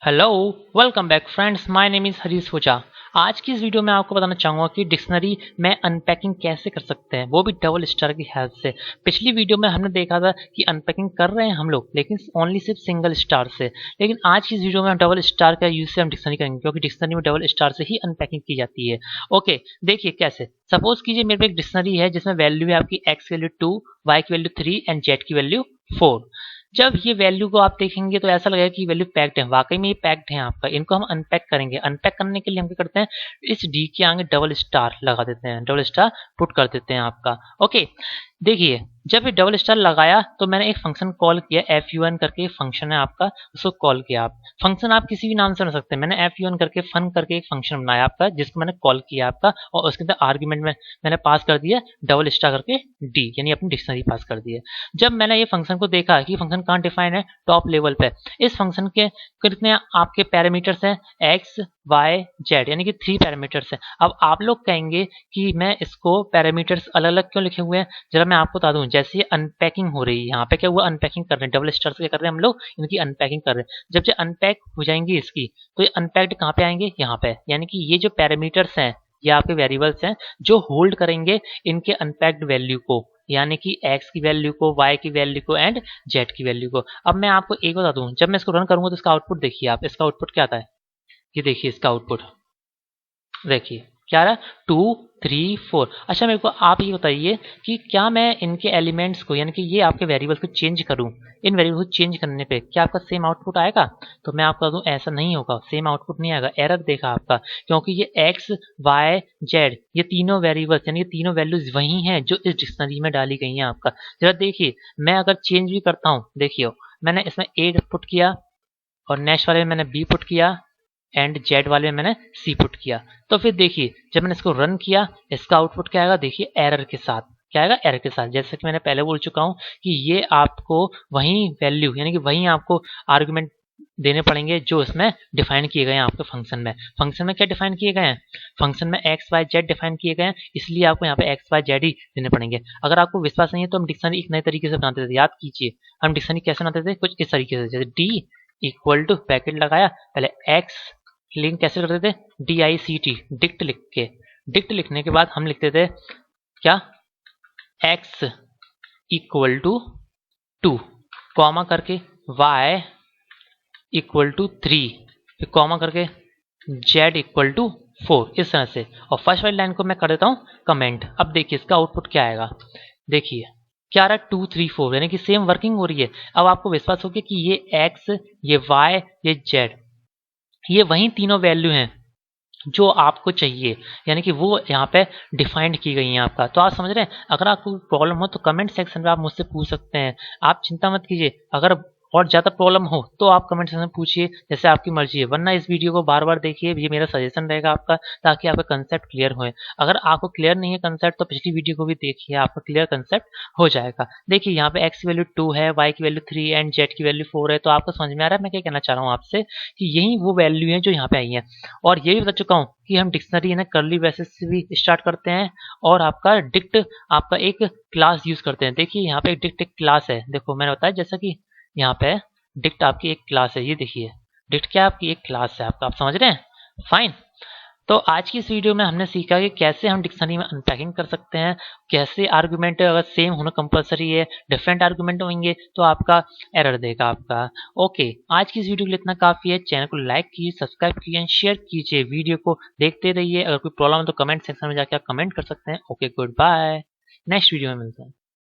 Hello, welcome back friends. My name is Harish Ojha. आज की इस वीडियो में आपको बताना चाहूँगा कि डिक्शनरी में अनपैकिंग कैसे कर सकते हैं, वो भी डबल स्टार की हेल्प से। पिछली वीडियो में हमने देखा था कि अनपैकिंग कर रहे हैं हम लोग, लेकिन ओनली सिर्फ सिंगल स्टार से। लेकिन आज की इस वीडियो में हम डबल स्टार का यूज से हम डिक्शनरी करेंगे, क्योंकि डिक्शनरी में डबल स्टार से ही अनपैकिंग की जाती है। ओके, देखिए कैसे। सपोज कीजिए मेरे पे एक डिक्शनरी है जिसमें वैल्यू है आपकी एक्स की वैल्यू 2, वाई की वैल्यू 3 एंड जेड की वैल्यू 4। जब ये वैल्यू को आप देखेंगे तो ऐसा लगेगा कि वैल्यू पैक्ड है। वाकई में ये पैक्ड है आपका। इनको हम अनपैक करेंगे। अनपैक करने के लिए हम क्या करते हैं, इस डी के आगे डबल स्टार लगा देते हैं, डबल स्टार पुट कर देते हैं आपका। ओके, देखिए जब ये डबल स्टार लगाया तो मैंने एक फंक्शन कॉल किया, fun करके एक फंक्शन है आपका, उसको कॉल किया। आप फंक्शन आप किसी भी नाम से बना सकते हैं। मैंने fun करके फन करके एक फंक्शन बनाया आपका, जिसको मैंने कॉल किया आपका, और उसके अंदर आर्ग्यूमेंट में मैंने पास कर दिया डबल स्टार करके डी, यानी अपनी डिक्शनरी पास कर दी है। जब मैंने ये फंक्शन को देखा कि फंक्शन कहाँ डिफाइन है, टॉप लेवल पे। इस फंक्शन के कितने आपके पैरामीटर्स हैं, एक्स वाई जेड, यानी कि 3 पैरामीटर्स हैं। अब आप लोग कहेंगे कि मैं इसको पैरामीटर्स अलग अलग क्यों लिखे हुए हैं, जरा मैं आपको बता दूं। जैसे ये अनपैकिंग हो रही है, यहाँ पे क्या हुआ, अनपैकिंग कर रहे हैं, डबल स्टार से क्या कर रहे हैं हम लोग, इनकी अनपैकिंग कर रहे हैं। जब ये अनपैक हो जाएंगी इसकी, तो ये अनपैक्ड कहाँ पे आएंगे, यहाँ पे। यानी कि ये जो पैरामीटर्स हैं, ये आपके वेरिएबल्स हैं जो होल्ड करेंगे इनके अनपैक्ड वैल्यू को, यानी कि x की वैल्यू को, y की वैल्यू को एंड z की वैल्यू को। अब मैं आपको एक बता दूं, जब मैं इसको रन करूंगा तो इसका आउटपुट देखिए आप। इसका आउटपुट क्या आता है, ये देखिए इसका आउटपुट देखिए क्या रहा, 2 3 4। अच्छा, मेरे को आप ये बताइए कि क्या मैं इनके एलिमेंट्स को, यानी कि ये आपके वेरिएबल्स को चेंज करूं, इन वेरिएबल को चेंज करने पे क्या आपका सेम आउटपुट आएगा? तो मैं आपको बता दूं, ऐसा नहीं होगा, सेम आउटपुट नहीं आएगा, एरर देखा आपका। क्योंकि ये एक्स वाई जेड, ये तीनों वेरिएबल्स, यानी ये तीनों वैल्यूज वही हैं जो इस डिक्शनरी में डाली गई हैं आपका। जरा देखिए, मैं अगर चेंज भी करता हूँ, देखिए मैंने इसमें ए पुट किया, और नेक्स्ट वाले में मैंने बी पुट किया, एंड जेड वाले में मैंने सी पुट किया। तो फिर देखिए जब मैंने इसको रन किया, इसका आउटपुट क्या आएगा, देखिए एरर के साथ। क्या आएगा, एरर के साथ। जैसे कि मैंने पहले बोल चुका हूँ कि ये आपको वही वैल्यू, यानी कि वही आपको आर्गुमेंट देने पड़ेंगे जो इसमें डिफाइन किए गए हैं आपके फंक्शन में। फंक्शन में क्या डिफाइन किए गए हैं, फंक्शन में एक्स वाई जेड डिफाइन किए गए हैं, इसलिए आपको यहाँ पे एक्स वाई जेड ही देने पड़ेंगे। अगर आपको विश्वास नहीं है तो हम डिक्शनरी एक नए तरीके से बनाते थे। याद कीजिए हम डिक्शनरी कैसे बनाते थे, कुछ इस तरीके से। जैसे डी इक्वल टू पैकेट लगाया, पहले एक्स लिंक कैसे करते थे, DICT, डिक्ट लिख के। डिक्ट लिखने के बाद हम लिखते थे क्या, x इक्वल टू 2, कॉमा करके y इक्वल टू 3, फिर कॉमा करके z इक्वल टू 4, इस तरह से। और फर्स्ट वाली लाइन को मैं कर देता हूँ कमेंट। अब देखिए इसका आउटपुट क्या आएगा, देखिए क्या रहा, 2 3 4, यानी कि सेम वर्किंग हो रही है। अब आपको विश्वास हो गया कि ये x, ये y, ये z, ये वही तीनों वैल्यू हैं जो आपको चाहिए, यानी कि वो यहाँ पे डिफाइंड की गई हैं आपका। तो आप समझ रहे हैं। अगर आपको प्रॉब्लम हो तो कमेंट सेक्शन में आप मुझसे पूछ सकते हैं। आप चिंता मत कीजिए, अगर और ज़्यादा प्रॉब्लम हो तो आप कमेंट सेक्शन में पूछिए, जैसे आपकी मर्जी है। वरना इस वीडियो को बार बार देखिए, ये मेरा सजेशन रहेगा आपका, ताकि आपका कंसेप्ट क्लियर हो। अगर आपको क्लियर नहीं है कंसेप्ट तो पिछली वीडियो को भी देखिए, आपका क्लियर कंसेप्ट हो जाएगा। देखिए यहाँ पे एक्स की वैल्यू 2 है, वाई की वैल्यू 3 एंड जेड की वैल्यू 4 है। तो आपको समझ में आ रहा है मैं क्या कहना चाह रहा हूँ आपसे, कि यही वो वैल्यू है जो यहाँ पे आई है। और ये भी बता चुका हूँ कि हम डिक्शनरी है ना कर्ली ब्रेसेस से भी स्टार्ट करते हैं, और आपका डिक्ट आपका एक क्लास यूज करते हैं। देखिए यहाँ पे डिक्ट एक क्लास है, देखो मैंने बताया जैसा कि यहाँ पे डिक्ट आपकी एक क्लास है। ये देखिए डिक्ट क्या आपकी एक क्लास है आपका, आप समझ रहे हैं, फाइन। तो आज की इस वीडियो में हमने सीखा कि कैसे हम डिक्शनरी में अनपैकिंग कर सकते हैं, कैसे आर्गुमेंट अगर सेम होना कंपलसरी है, डिफरेंट आर्गुमेंट होंगे तो आपका एरर देगा आपका। ओके, आज की इस वीडियो के लिए इतना काफी है। चैनल को लाइक कीजिए, सब्सक्राइब कीजिए, शेयर कीजिए, वीडियो को देखते रहिए। अगर कोई प्रॉब्लम है तो कमेंट सेक्शन में जाकर आप कमेंट कर सकते हैं। Okay, goodbye, next video में मिलते हैं।